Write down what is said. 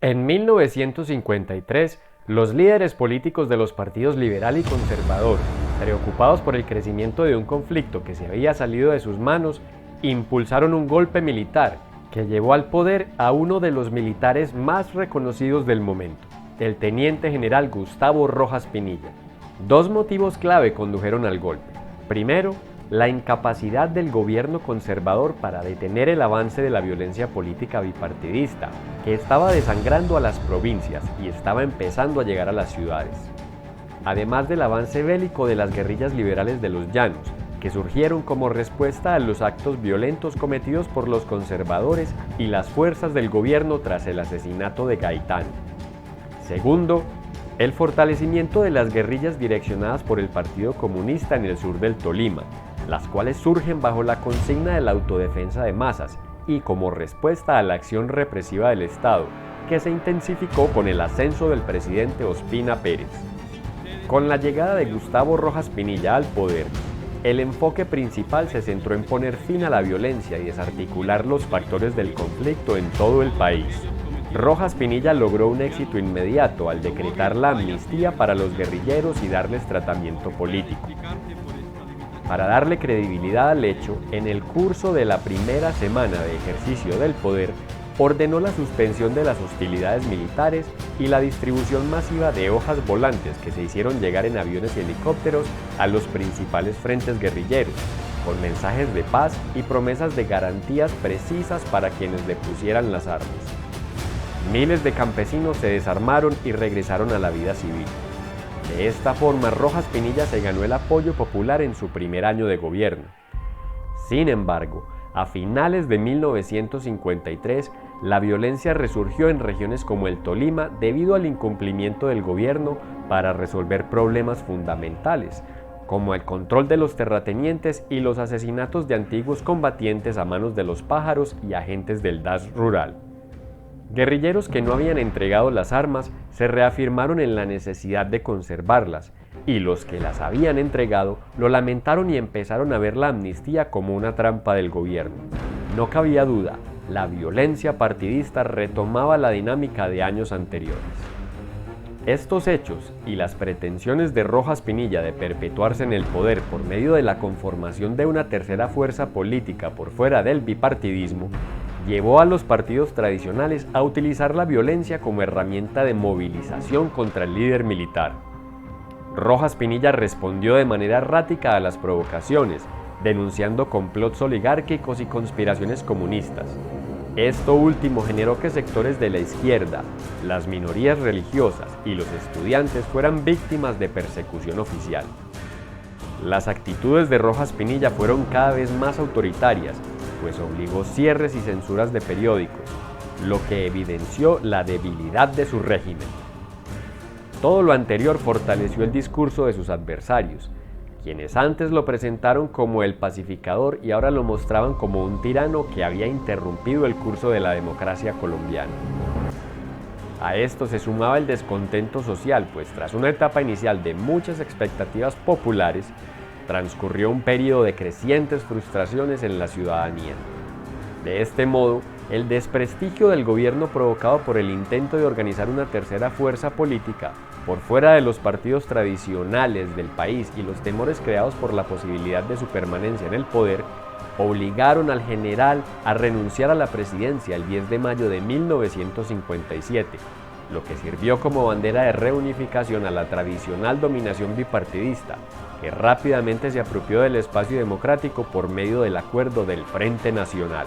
En 1953, los líderes políticos de los partidos liberal y conservador, preocupados por el crecimiento de un conflicto que se había salido de sus manos, impulsaron un golpe militar que llevó al poder a uno de los militares más reconocidos del momento, el teniente general Gustavo Rojas Pinilla. Dos motivos clave condujeron al golpe. Primero, la incapacidad del gobierno conservador para detener el avance de la violencia política bipartidista, que estaba desangrando a las provincias y estaba empezando a llegar a las ciudades. Además del avance bélico de las guerrillas liberales de los llanos, que surgieron como respuesta a los actos violentos cometidos por los conservadores y las fuerzas del gobierno tras el asesinato de Gaitán. Segundo, el fortalecimiento de las guerrillas direccionadas por el Partido Comunista en el sur del Tolima, las cuales surgen bajo la consigna de la autodefensa de masas y como respuesta a la acción represiva del Estado, que se intensificó con el ascenso del presidente Ospina Pérez. Con la llegada de Gustavo Rojas Pinilla al poder, el enfoque principal se centró en poner fin a la violencia y desarticular los factores del conflicto en todo el país. Rojas Pinilla logró un éxito inmediato al decretar la amnistía para los guerrilleros y darles tratamiento político. Para darle credibilidad al hecho, en el curso de la primera semana de ejercicio del poder, ordenó la suspensión de las hostilidades militares y la distribución masiva de hojas volantes que se hicieron llegar en aviones y helicópteros a los principales frentes guerrilleros, con mensajes de paz y promesas de garantías precisas para quienes le pusieran las armas. Miles de campesinos se desarmaron y regresaron a la vida civil. De esta forma, Rojas Pinilla se ganó el apoyo popular en su primer año de gobierno. Sin embargo, a finales de 1953, la violencia resurgió en regiones como el Tolima debido al incumplimiento del gobierno para resolver problemas fundamentales, como el control de los terratenientes y los asesinatos de antiguos combatientes a manos de los pájaros y agentes del DAS rural. Guerrilleros que no habían entregado las armas se reafirmaron en la necesidad de conservarlas, y los que las habían entregado lo lamentaron y empezaron a ver la amnistía como una trampa del gobierno. No cabía duda, la violencia partidista retomaba la dinámica de años anteriores. Estos hechos y las pretensiones de Rojas Pinilla de perpetuarse en el poder por medio de la conformación de una tercera fuerza política por fuera del bipartidismo llevó a los partidos tradicionales a utilizar la violencia como herramienta de movilización contra el líder militar. Rojas Pinilla respondió de manera errática a las provocaciones, denunciando complots oligárquicos y conspiraciones comunistas. Esto último generó que sectores de la izquierda, las minorías religiosas y los estudiantes fueran víctimas de persecución oficial. Las actitudes de Rojas Pinilla fueron cada vez más autoritarias, pues obligó cierres y censuras de periódicos, lo que evidenció la debilidad de su régimen. Todo lo anterior fortaleció el discurso de sus adversarios, quienes antes lo presentaron como el pacificador y ahora lo mostraban como un tirano que había interrumpido el curso de la democracia colombiana. A esto se sumaba el descontento social, pues tras una etapa inicial de muchas expectativas populares, transcurrió un periodo de crecientes frustraciones en la ciudadanía. De este modo, el desprestigio del gobierno provocado por el intento de organizar una tercera fuerza política por fuera de los partidos tradicionales del país y los temores creados por la posibilidad de su permanencia en el poder, obligaron al general a renunciar a la presidencia el 10 de mayo de 1957, lo que sirvió como bandera de reunificación a la tradicional dominación bipartidista, que rápidamente se apropió del espacio democrático por medio del acuerdo del Frente Nacional.